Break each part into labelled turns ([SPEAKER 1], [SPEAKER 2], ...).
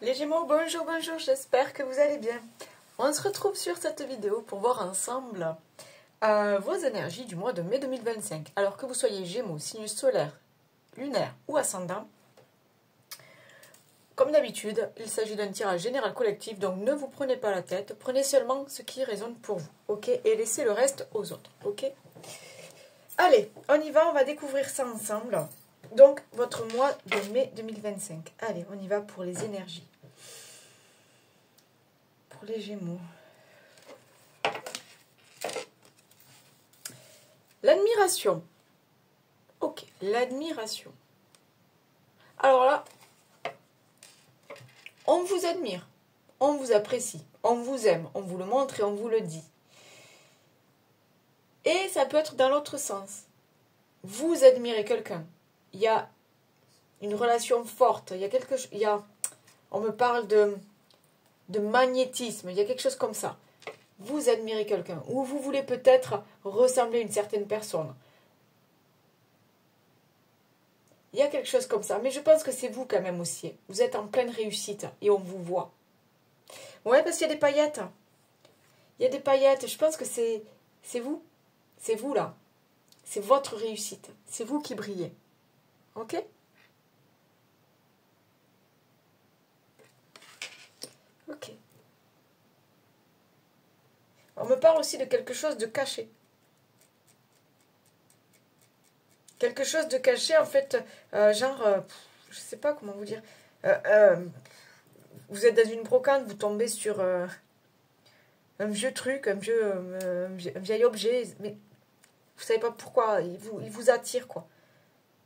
[SPEAKER 1] Les Gémeaux, bonjour, bonjour, j'espère que vous allez bien. On se retrouve sur cette vidéo pour voir ensemble vos énergies du mois de mai 2025. Alors que vous soyez Gémeaux, signe solaire, lunaire ou ascendant, comme d'habitude, il s'agit d'un tirage général collectif, donc ne vous prenez pas la tête, prenez seulement ce qui résonne pour vous, ok? Et laissez le reste aux autres, ok? Allez, on y va, on va découvrir ça ensemble. Donc, votre mois de mai 2025. Allez, on y va pour les énergies. Pour les Gémeaux. L'admiration. Ok, l'admiration. Alors là, on vous admire, on vous apprécie, on vous aime, on vous le montre et on vous le dit. Et ça peut être dans l'autre sens. Vous admirez quelqu'un. Il y a une relation forte. Il y a quelque chose. On me parle de magnétisme. Il y a quelque chose comme ça. Vous admirez quelqu'un. Ou vous voulez peut-être ressembler à une certaine personne. Il y a quelque chose comme ça. Mais je pense que c'est vous quand même aussi. Vous êtes en pleine réussite. Et on vous voit. Ouais, parce qu'il y a des paillettes. Il y a des paillettes. Je pense que c'est vous. C'est vous là. C'est votre réussite. C'est vous qui brillez. Ok ? Ok. On me parle aussi de quelque chose de caché. Quelque chose de caché, en fait, je sais pas comment vous dire. Vous êtes dans une brocante, vous tombez sur un vieux truc, un vieil objet, mais vous savez pas pourquoi, il vous attire, quoi.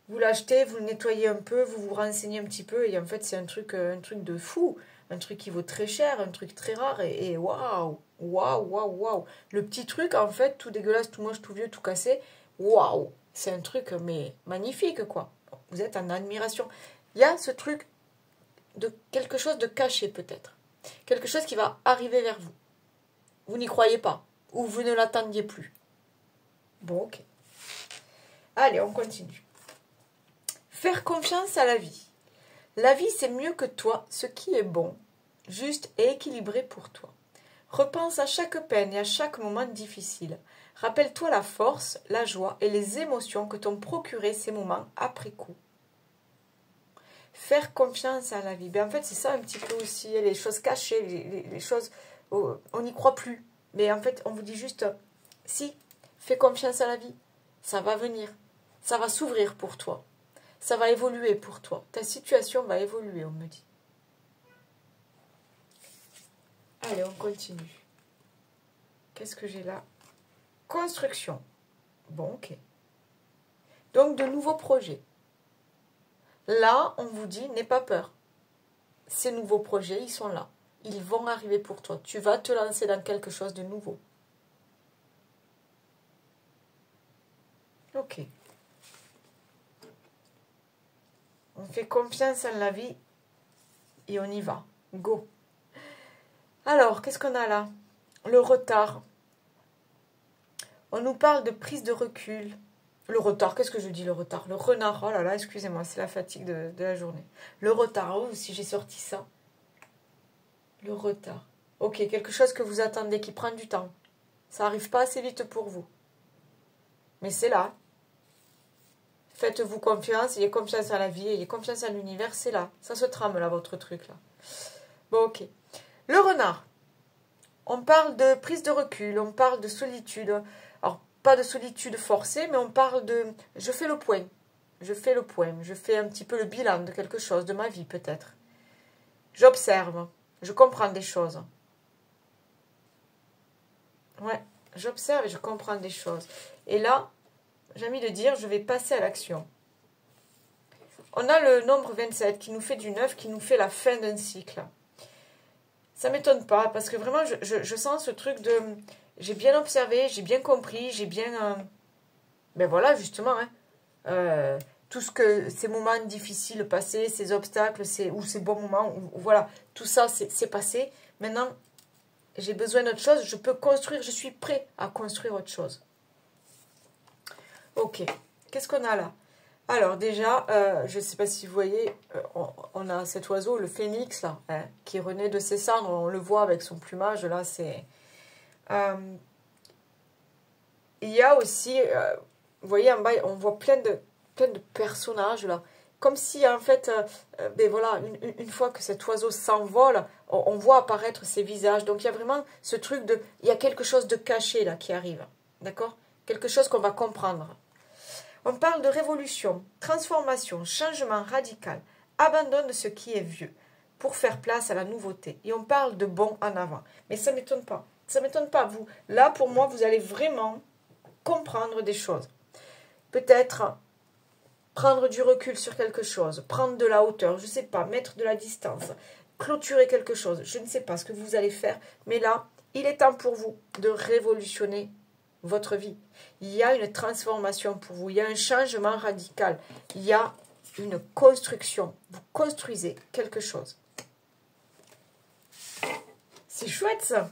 [SPEAKER 1] Vous l'achetez, vous le nettoyez un peu, vous vous renseignez un petit peu, et en fait, c'est un truc de fou, un truc qui vaut très cher, un truc très rare, et waouh, waouh, waouh, waouh. Le petit truc, en fait, tout dégueulasse, tout moche, tout vieux, tout cassé, waouh, c'est un truc, mais magnifique, quoi. Vous êtes en admiration. Il y a ce truc de quelque chose de caché, peut-être. Quelque chose qui va arriver vers vous. Vous n'y croyez pas, ou vous ne l'attendiez plus. Bon, ok. Allez, on continue. Faire confiance à la vie. La vie, c'est mieux que toi, ce qui est bon, juste et équilibré pour toi. Repense à chaque peine et à chaque moment difficile. Rappelle-toi la force, la joie et les émotions que t'ont procuré ces moments après coup. Faire confiance à la vie. Ben, en fait, c'est ça un petit peu aussi, les choses cachées, les choses, on n'y croit plus. Mais en fait, on vous dit juste, si, fais confiance à la vie, ça va venir, ça va s'ouvrir pour toi. Ça va évoluer pour toi. Ta situation va évoluer, on me dit. Allez, on continue. Qu'est-ce que j'ai là? Construction. Bon, ok. Donc, de nouveaux projets. Là, on vous dit, n'aie pas peur. Ces nouveaux projets, ils sont là. Ils vont arriver pour toi. Tu vas te lancer dans quelque chose de nouveau. Ok. On fait confiance en la vie et on y va. Go. Alors, qu'est-ce qu'on a là? Le retard. On nous parle de prise de recul. Le retard, qu'est-ce que je dis le retard? Le renard, oh là là, excusez-moi, c'est la fatigue de la journée. Le retard, oh, si j'ai sorti ça. Le retard. Ok, quelque chose que vous attendez, qui prend du temps. Ça n'arrive pas assez vite pour vous. Mais c'est là. Faites-vous confiance, ayez confiance à la vie, ayez confiance à l'univers, c'est là. Ça se trame là, votre truc là. Bon, ok. Le renard. On parle de prise de recul, on parle de solitude. Alors, pas de solitude forcée, mais on parle de... Je fais le point. Je fais le point. Je fais un petit peu le bilan de quelque chose, de ma vie peut-être. J'observe. Je comprends des choses. Ouais, j'observe et je comprends des choses. Et là, j'ai envie de dire, je vais passer à l'action. On a le nombre 27 qui nous fait du 9, qui nous fait la fin d'un cycle. Ça ne m'étonne pas, parce que vraiment, je sens ce truc de... J'ai bien observé, j'ai bien compris, j'ai bien... Ben voilà, justement, hein, tout ce que... Ces moments difficiles passés, ces obstacles, ou ces bons moments, voilà, tout ça, c'est passé. Maintenant, j'ai besoin d'autre chose, je peux construire, je suis prêt à construire autre chose. Ok, qu'est-ce qu'on a là? Alors déjà, je ne sais pas si vous voyez, on a cet oiseau, le phénix, là, hein, qui renaît de ses cendres. On le voit avec son plumage, là, c'est... il y a aussi, vous voyez en bas, on voit plein de personnages, là. Comme si, en fait, ben voilà, une fois que cet oiseau s'envole, on voit apparaître ses visages. Donc, il y a vraiment ce truc de... Il y a quelque chose de caché, là, qui arrive. D'accord? Quelque chose qu'on va comprendre. On parle de révolution, transformation, changement radical, abandon de ce qui est vieux pour faire place à la nouveauté. Et on parle de bond en avant. Mais ça ne m'étonne pas. Ça ne m'étonne pas. Vous, là, pour moi, vous allez vraiment comprendre des choses. Peut-être prendre du recul sur quelque chose, prendre de la hauteur, je ne sais pas, mettre de la distance, clôturer quelque chose. Je ne sais pas ce que vous allez faire. Mais là, il est temps pour vous de révolutionner votre vie. Il y a une transformation pour vous, il y a un changement radical, il y a une construction. Vous construisez quelque chose. C'est chouette ça.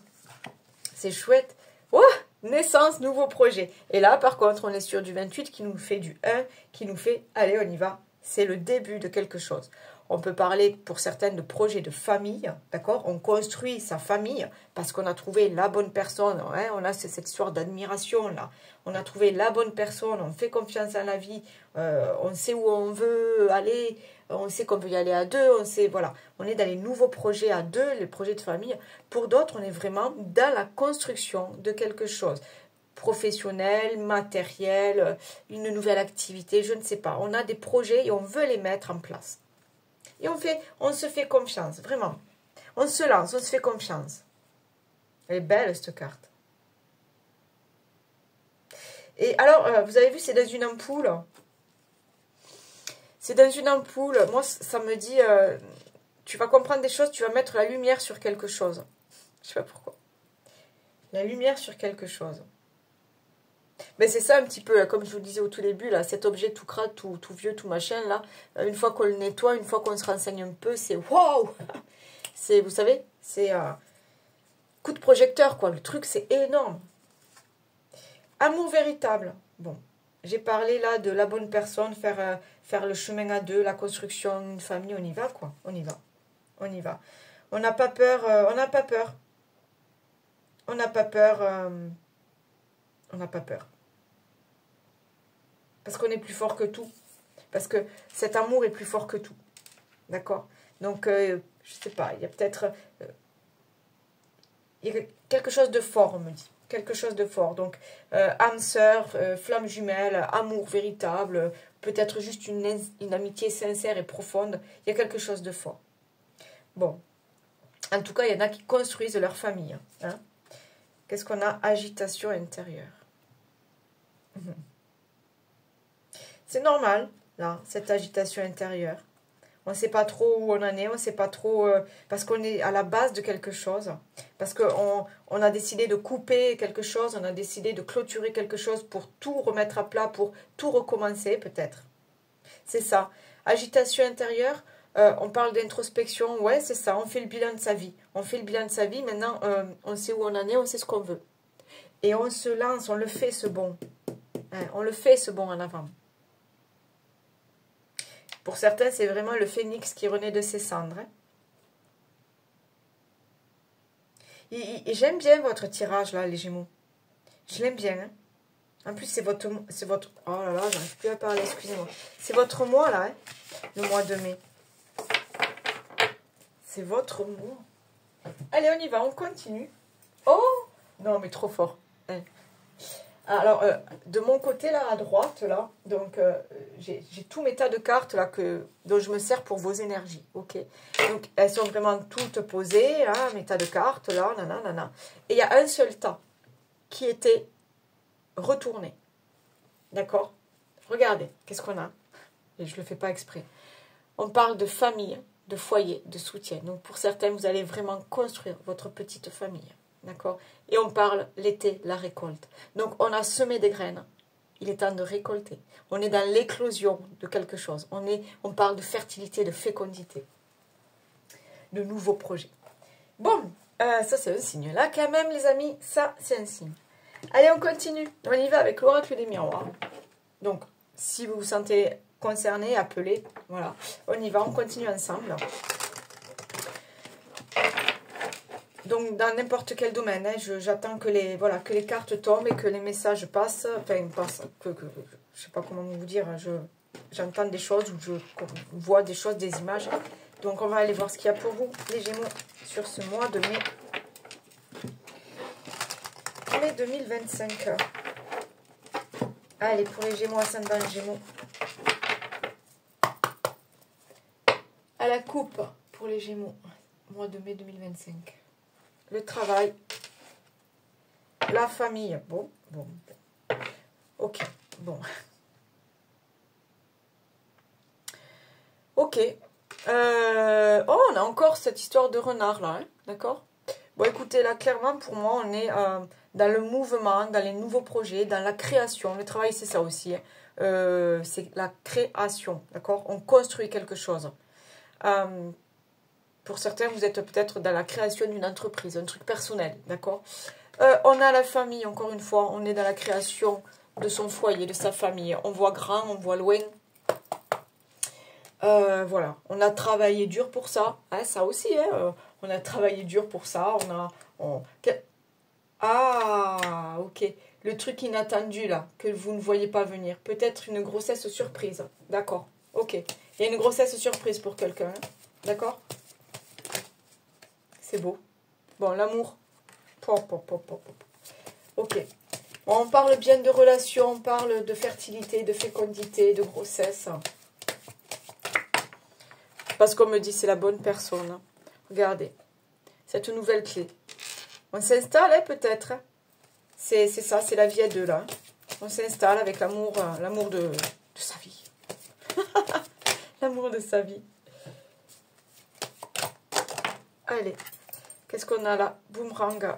[SPEAKER 1] C'est chouette. Oh, naissance, nouveau projet. Et là, par contre, on est sur du 28 qui nous fait du 1, qui nous fait, allez, on y va. C'est le début de quelque chose. On peut parler pour certaines de projets de famille, d'accord? On construit sa famille parce qu'on a trouvé la bonne personne. Hein? On a cette histoire d'admiration là. On a trouvé la bonne personne, on fait confiance en la vie, on sait où on veut aller, on sait qu'on veut y aller à deux, on sait, voilà. On est dans les nouveaux projets à deux, les projets de famille. Pour d'autres, on est vraiment dans la construction de quelque chose. Professionnel, matériel, une nouvelle activité, je ne sais pas. On a des projets et on veut les mettre en place. Et on se fait confiance, vraiment. On se lance, on se fait confiance. Elle est belle, cette carte. Et alors, vous avez vu, c'est dans une ampoule. C'est dans une ampoule. Moi, ça me dit, tu vas comprendre des choses, tu vas mettre la lumière sur quelque chose. Je ne sais pas pourquoi. La lumière sur quelque chose. Mais c'est ça un petit peu, comme je vous disais au tout début, là, cet objet tout crade, tout vieux, tout machin, là, une fois qu'on le nettoie, une fois qu'on se renseigne un peu, c'est waouh! C'est, vous savez, c'est coup de projecteur, quoi. Le truc, c'est énorme. Amour véritable. Bon, j'ai parlé là de la bonne personne, faire le chemin à deux, la construction d'une famille, on y va, quoi. On y va. On y va. On n'a pas peur, on n'a pas peur. On n'a pas peur. On n'a pas peur. Parce qu'on est plus fort que tout. Parce que cet amour est plus fort que tout. D'accord? Donc, je ne sais pas, il y a peut-être... il y a quelque chose de fort, on me dit. Quelque chose de fort. Donc, âme sœur, flamme jumelle, amour véritable, peut-être juste une amitié sincère et profonde. Il y a quelque chose de fort. Bon. En tout cas, il y en a qui construisent leur famille. Hein? Qu'est-ce qu'on a? Agitation intérieure. C'est normal, là, cette agitation intérieure. On ne sait pas trop où on en est, on ne sait pas trop... parce qu'on est à la base de quelque chose. Parce qu'on a décidé de couper quelque chose, on a décidé de clôturer quelque chose pour tout remettre à plat, pour tout recommencer, peut-être. C'est ça. Agitation intérieure, on parle d'introspection, ouais, c'est ça, on fait le bilan de sa vie. On fait le bilan de sa vie, maintenant, on sait où on en est, on sait ce qu'on veut. Et on se lance, on le fait, ce bond. Hein, on le fait, ce bond en avant. Pour certains, c'est vraiment le phénix qui renaît de ses cendres. Hein. Et j'aime bien votre tirage, là, les Gémeaux. Je l'aime bien. Hein. En plus, c'est votre... Oh là là, j'arrive plus à parler, excusez-moi. C'est votre mois, là, hein, le mois de mai. C'est votre mois. Allez, on y va, on continue. Oh! Non, mais trop fort. Hein. Alors, de mon côté, là, à droite, là, donc, j'ai tous mes tas de cartes, là, dont je me sers pour vos énergies, ok? Donc, elles sont vraiment toutes posées, hein, mes tas de cartes, là, nanana. Et il y a un seul tas qui était retourné, d'accord? Regardez, qu'est-ce qu'on a? Et je ne le fais pas exprès. On parle de famille, de foyer, de soutien. Donc, pour certains, vous allez vraiment construire votre petite famille. D'accord? Et on parle l'été, la récolte. Donc, on a semé des graines. Il est temps de récolter. On est dans l'éclosion de quelque chose. On parle de fertilité, de fécondité. De nouveaux projets. Bon, ça c'est un signe. Là, quand même, les amis, ça c'est un signe. Allez, on continue. On y va avec l'oracle des miroirs. Donc, Si vous vous sentez concerné, appelez. Voilà, on y va, on continue ensemble. Donc, dans n'importe quel domaine, hein, j'attends que que les cartes tombent et que les messages passent. Enfin, passent, je sais pas comment vous dire, j'entends des choses ou je vois des choses, des images. Donc, on va aller voir ce qu'il y a pour vous, les Gémeaux, sur ce mois de mai. Mai 2025. Allez, pour les Gémeaux, ascendant Gémeaux. À la coupe, pour les Gémeaux, mois de mai 2025. Le travail, la famille, bon, ok, bon, ok, oh, on a encore cette histoire de renard là, hein, d'accord. Bon, écoutez, là, clairement, pour moi, on est dans le mouvement, dans les nouveaux projets, dans la création, le travail, c'est ça aussi, hein. C'est la création, d'accord, on construit quelque chose. Pour certains, vous êtes peut-être dans la création d'une entreprise, un truc personnel, d'accord. On a la famille, encore une fois, on est dans la création de son foyer, de sa famille. On voit grand, on voit loin. Voilà, on a travaillé dur pour ça, hein, ça aussi, hein, on a travaillé dur pour ça, Ah, ok, le truc inattendu là, que vous ne voyez pas venir, peut-être une grossesse surprise, d'accord, ok. Il y a une grossesse surprise pour quelqu'un, hein, d'accord. C'est beau. Bon, l'amour. Ok. Bon, on parle bien de relations, on parle de fertilité, de fécondité, de grossesse. Parce qu'on me dit c'est la bonne personne. Regardez. Cette nouvelle clé. On s'installe, hein, peut-être. C'est ça, c'est la vie à deux, là. On s'installe avec l'amour de sa vie. L'amour de sa vie. Allez. Qu'est-ce qu'on a là? Boomerang.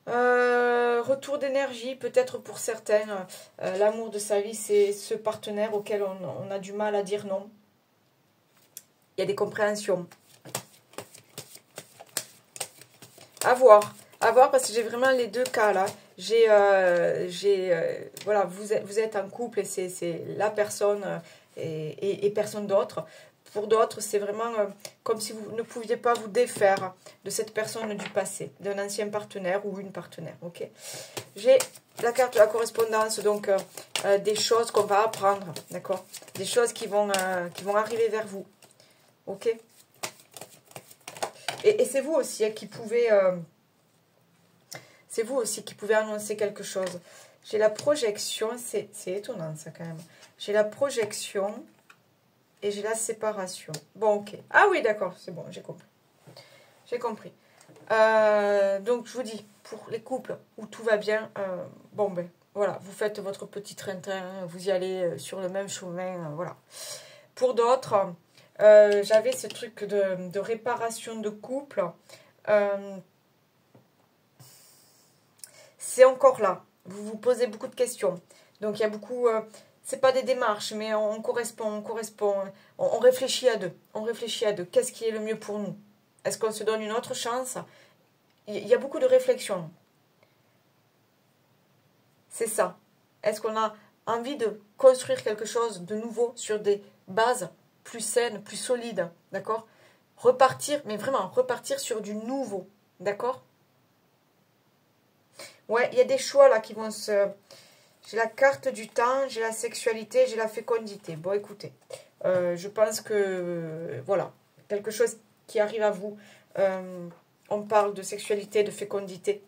[SPEAKER 1] Retour d'énergie, peut-être pour certaines. L'amour de sa vie, c'est ce partenaire auquel on a du mal à dire non. Il y a des compréhensions. À voir parce que j'ai vraiment les deux cas là. Voilà, vous êtes en couple et c'est la personne et personne d'autre. Pour d'autres, c'est vraiment comme si vous ne pouviez pas vous défaire de cette personne du passé, d'un ancien partenaire ou une partenaire. Ok. J'ai la carte de la correspondance, donc des choses qu'on va apprendre, d'accord. Des choses qui vont arriver vers vous. Ok. Et c'est vous aussi qui pouvez... c'est vous aussi qui pouvez annoncer quelque chose. J'ai la projection, c'est étonnant ça quand même. J'ai la projection et j'ai la séparation. Bon, ok. Ah oui, d'accord, c'est bon, j'ai compris. J'ai compris. Donc, je vous dis, pour les couples où tout va bien, bon, ben, voilà, vous faites votre petit train-train, vous y allez sur le même chemin, voilà. Pour d'autres, j'avais ce truc de réparation de couple. C'est encore là. Vous vous posez beaucoup de questions. Donc, il y a beaucoup... c'est pas des démarches, mais on correspond. On réfléchit à deux. On réfléchit à deux. Qu'est-ce qui est le mieux pour nous? Est-ce qu'on se donne une autre chance? Il y a beaucoup de réflexions. C'est ça. Est-ce qu'on a envie de construire quelque chose de nouveau sur des bases plus saines, plus solides? D'accord? Repartir, mais vraiment, repartir sur du nouveau. D'accord? Ouais, il y a des choix là qui vont se... J'ai la carte du temps, j'ai la sexualité, j'ai la fécondité. Bon, écoutez, je pense que, voilà, quelque chose qui arrive à vous. On parle de sexualité, de fécondité.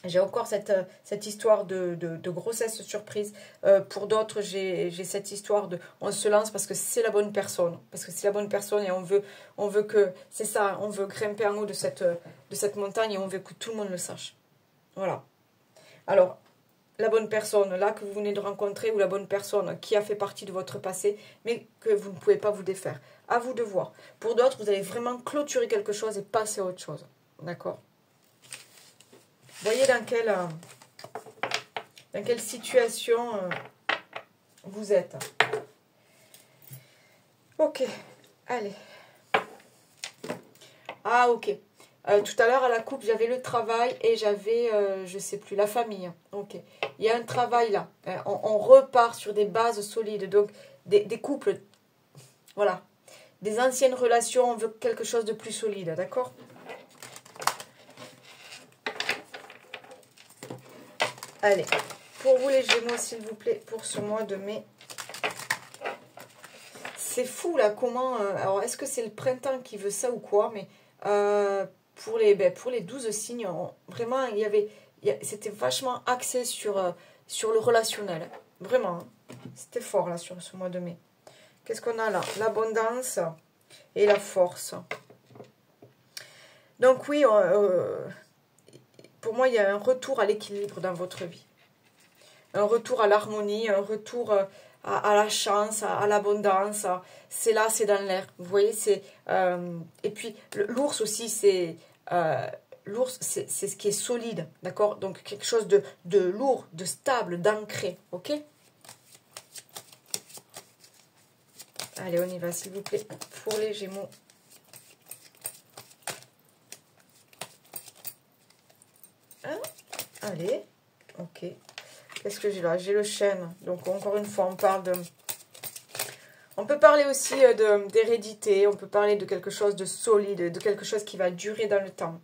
[SPEAKER 1] J'ai encore cette histoire de grossesse surprise. Pour d'autres, j'ai cette histoire de... On se lance parce que c'est la bonne personne. Parce que c'est la bonne personne et on veut que... C'est ça, on veut grimper en haut de cette montagne et on veut que tout le monde le sache. Voilà. Alors, la bonne personne là que vous venez de rencontrer ou la bonne personne qui a fait partie de votre passé, mais que vous ne pouvez pas vous défaire. À vous de voir. Pour d'autres, vous allez vraiment clôturer quelque chose et passer à autre chose. D'accord? Voyez dans quelle situation vous êtes. Ok, allez. Ah, ok. Tout à l'heure, à la coupe, j'avais le travail et j'avais, je sais plus, la famille. Ok. Il y a un travail là. On repart sur des bases solides. Donc, des couples, voilà. Des anciennes relations, on veut quelque chose de plus solide, d'accord? Allez, pour vous les Gémeaux, s'il vous plaît, pour ce mois de mai. C'est fou là, comment... alors, est-ce que c'est le printemps qui veut ça ou quoi? Mais pour les 12 signes, vraiment, c'était vachement axé sur le relationnel. Vraiment, hein. C'était fort là sur ce mois de mai. Qu'est-ce qu'on a là? L'abondance et la force. Donc oui, pour moi, il y a un retour à l'équilibre dans votre vie. Un retour à l'harmonie, un retour à la chance, à l'abondance. C'est là, c'est dans l'air. Vous voyez, c'est... et puis, l'ours aussi, c'est... l'ours, c'est ce qui est solide, d'accord? Donc, quelque chose de lourd, de stable, d'ancré, ok? Allez, on y va, s'il vous plaît, pour les Gémeaux. Hein? Allez, ok. Qu'est-ce que j'ai là? J'ai le chêne. Donc, encore une fois, on parle de... On peut parler aussi d'hérédité. On peut parler de quelque chose de solide, de quelque chose qui va durer dans le temps.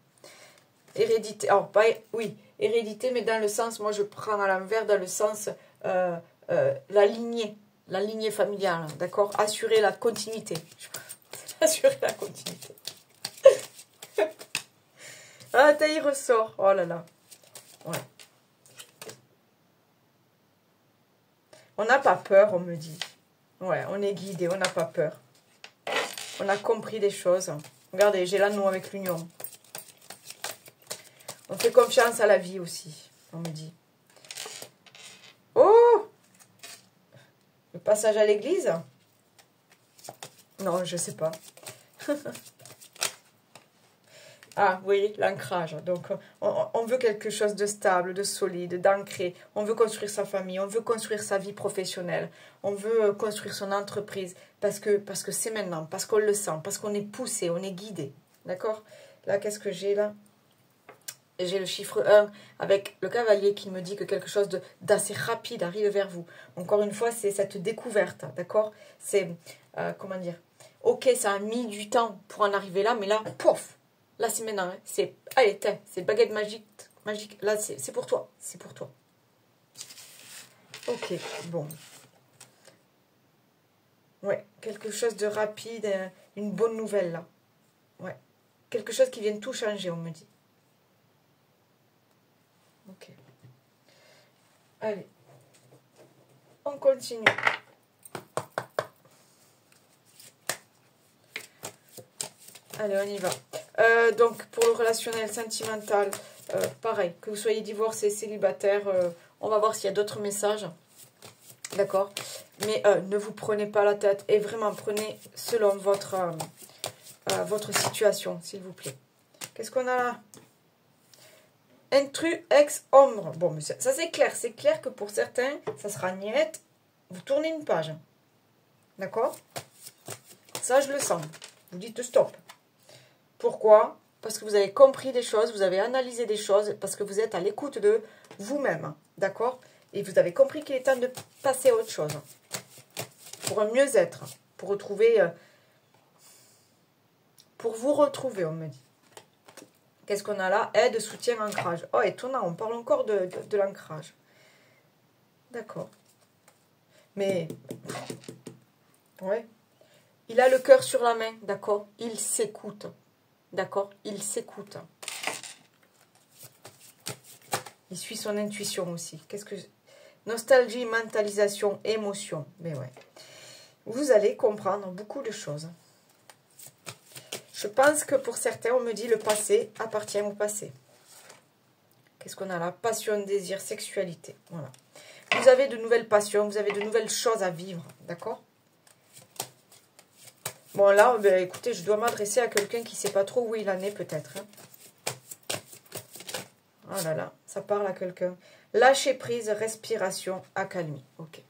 [SPEAKER 1] Hérédité. Alors, pas... Oui, hérédité, mais dans le sens... Moi, je prends à l'envers, dans le sens... la lignée familiale, d'accord? Assurer la continuité. Assurer la continuité. Ah, il ressort. Oh là là. Ouais. On n'a pas peur, on me dit. Ouais, on est guidé, on n'a pas peur. On a compris des choses. Regardez, j'ai l'anneau avec l'union. On fait confiance à la vie aussi, on me dit. Oh! Le passage à l'église? Non, je sais pas. Ah oui, l'ancrage. Donc, on veut quelque chose de stable, de solide, d'ancré. On veut construire sa famille, on veut construire sa vie professionnelle. On veut construire son entreprise parce que c'est maintenant, parce qu'on le sent, parce qu'on est poussé, on est guidé. D'accord? Là, qu'est-ce que j'ai là? J'ai le chiffre 1 avec le cavalier qui me dit que quelque chose d'assez rapide arrive vers vous. Encore une fois, c'est cette découverte, d'accord? C'est, comment dire? Ok, ça a mis du temps pour en arriver là, mais là, pouf! Là, c'est maintenant. Hein. C'est, allez, c'est baguette magique. Là, c'est pour toi. C'est pour toi. Ok, bon. Ouais, quelque chose de rapide, une bonne nouvelle, là. Ouais. Quelque chose qui vient tout changer, on me dit. Ok. Allez. On continue. Allez, on y va. Donc, pour le relationnel sentimental, pareil, que vous soyez divorcé, célibataire, on va voir s'il y a d'autres messages. D'accord? Mais ne vous prenez pas la tête et vraiment prenez selon votre situation, s'il vous plaît. Qu'est-ce qu'on a là? Intrus ex ombre. Bon, mais ça c'est clair. C'est clair que pour certains, ça sera niette. Vous tournez une page. D'accord? Ça, je le sens. Vous dites stop. Pourquoi? Parce que vous avez compris des choses, vous avez analysé des choses, parce que vous êtes à l'écoute de vous-même. D'accord? Et vous avez compris qu'il est temps de passer à autre chose. Pour un mieux-être. Pour retrouver... pour vous retrouver, on me dit. Qu'est-ce qu'on a là? Aide, soutien, ancrage. Oh, étonnant, on parle encore de l'ancrage. D'accord. Mais... ouais. Il a le cœur sur la main, d'accord? Il s'écoute. D'accord? Il s'écoute. Il suit son intuition aussi. Qu'est-ce que... Nostalgie, mentalisation, émotion. Mais ouais. Vous allez comprendre beaucoup de choses. Je pense que pour certains, on me dit le passé appartient au passé. Qu'est-ce qu'on a là? Passion, désir, sexualité. Voilà. Vous avez de nouvelles passions, vous avez de nouvelles choses à vivre. D'accord? Bon, là, ben, écoutez, je dois m'adresser à quelqu'un qui ne sait pas trop où il en est, peut-être. Hein. Oh là là, ça parle à quelqu'un. Lâcher prise, respiration, accalmie. Ok.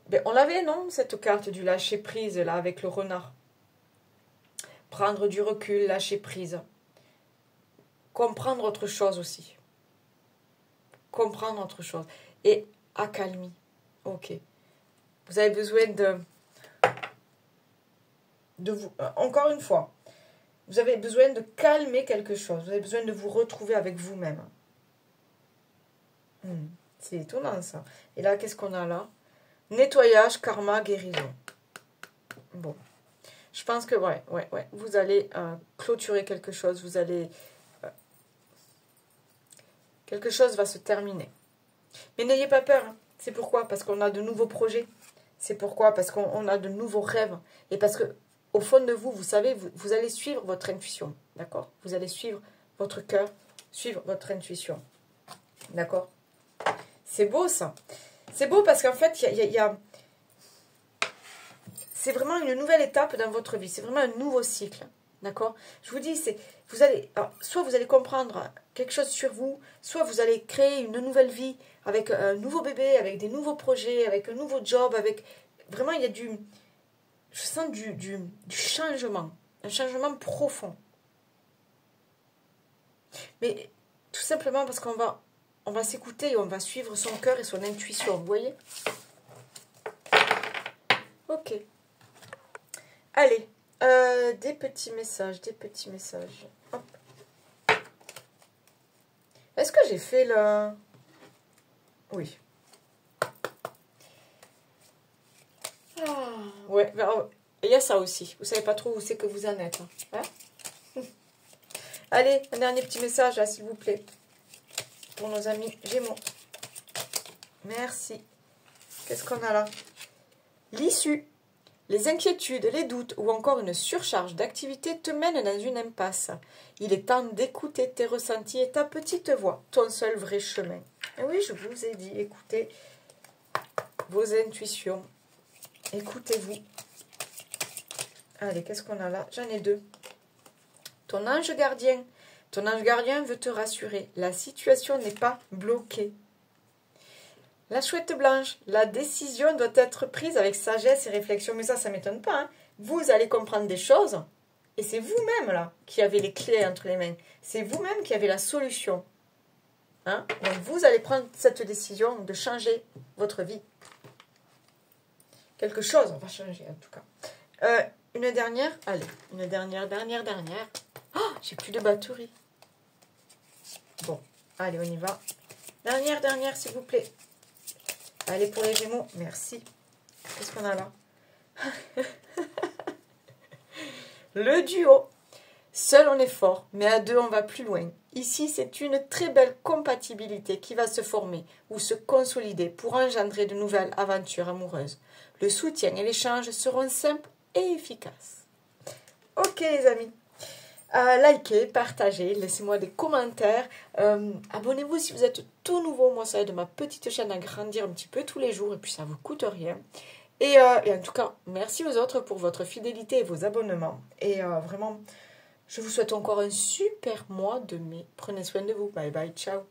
[SPEAKER 1] Ben, on l'avait, non, cette carte du lâcher prise, là, avec le renard. prendre du recul, lâcher prise. Comprendre autre chose aussi. Comprendre autre chose. Et accalmie. Ok. Vous avez besoin de vous... Encore une fois, vous avez besoin de calmer quelque chose. Vous avez besoin de vous retrouver avec vous-même. C'est étonnant ça. Et là, qu'est-ce qu'on a là? Nettoyage, karma, guérison. Bon. Je pense que, ouais. Vous allez clôturer quelque chose. Vous allez... quelque chose va se terminer. Mais n'ayez pas peur. Hein. C'est pourquoi? Parce qu'on a de nouveaux projets. C'est pourquoi? Parce qu'on a de nouveaux rêves. Et parce que au fond de vous, vous savez, vous allez suivre votre intuition. D'accord? Vous allez suivre votre cœur, suivre votre intuition. D'accord? C'est beau ça. C'est beau parce qu'en fait, c'est vraiment une nouvelle étape dans votre vie. C'est vraiment un nouveau cycle. D'accord? Je vous dis, vous allez, soit vous allez comprendre quelque chose sur vous, soit vous allez créer une nouvelle vie avec un nouveau bébé, avec des nouveaux projets, avec un nouveau job, avec... Vraiment, il y a je sens du changement. Un changement profond. Mais tout simplement parce on va s'écouter et on va suivre son cœur et son intuition. Vous voyez? Ok. Allez. Des petits messages. Hop. Est-ce que j'ai fait le... Oui. Ouais, il y a ça aussi. Vous savez pas trop où c'est que vous en êtes. Hein? Allez, un dernier petit message, là, s'il vous plaît. Pour nos amis Gémeaux. Merci. Qu'est-ce qu'on a là? L'issue. Les inquiétudes, les doutes ou encore une surcharge d'activité te mènent dans une impasse. Il est temps d'écouter tes ressentis et ta petite voix, ton seul vrai chemin. Et oui, je vous ai dit, écoutez vos intuitions. Écoutez-vous. Allez, qu'est-ce qu'on a là? J'en ai deux. Ton ange gardien. Ton ange gardien veut te rassurer. La situation n'est pas bloquée. La chouette blanche. La décision doit être prise avec sagesse et réflexion. Mais ça ne m'étonne pas. Hein. Vous allez comprendre des choses. Et c'est vous-même, là, qui avez les clés entre les mains. C'est vous-même qui avez la solution. Hein? Donc, vous allez prendre cette décision de changer votre vie. Quelque chose, on va changer, en tout cas. Une dernière. Allez, une dernière. Oh, j'ai plus de batterie. Bon, allez, on y va. Dernière, s'il vous plaît. Allez, pour les Gémeaux, merci. Qu'est-ce qu'on a là? Le duo. Seul on est fort, mais à deux on va plus loin. Ici, c'est une très belle compatibilité qui va se former ou se consolider pour engendrer de nouvelles aventures amoureuses. Le soutien et l'échange seront simples et efficaces. Ok les amis, likez, partagez, laissez-moi des commentaires. Abonnez-vous si vous êtes tout nouveau. Moi, ça aide ma petite chaîne à grandir un petit peu tous les jours et puis ça ne vous coûte rien. Et en tout cas, merci aux autres pour votre fidélité et vos abonnements. Et vraiment, je vous souhaite encore un super mois de mai. Prenez soin de vous. Bye bye, ciao.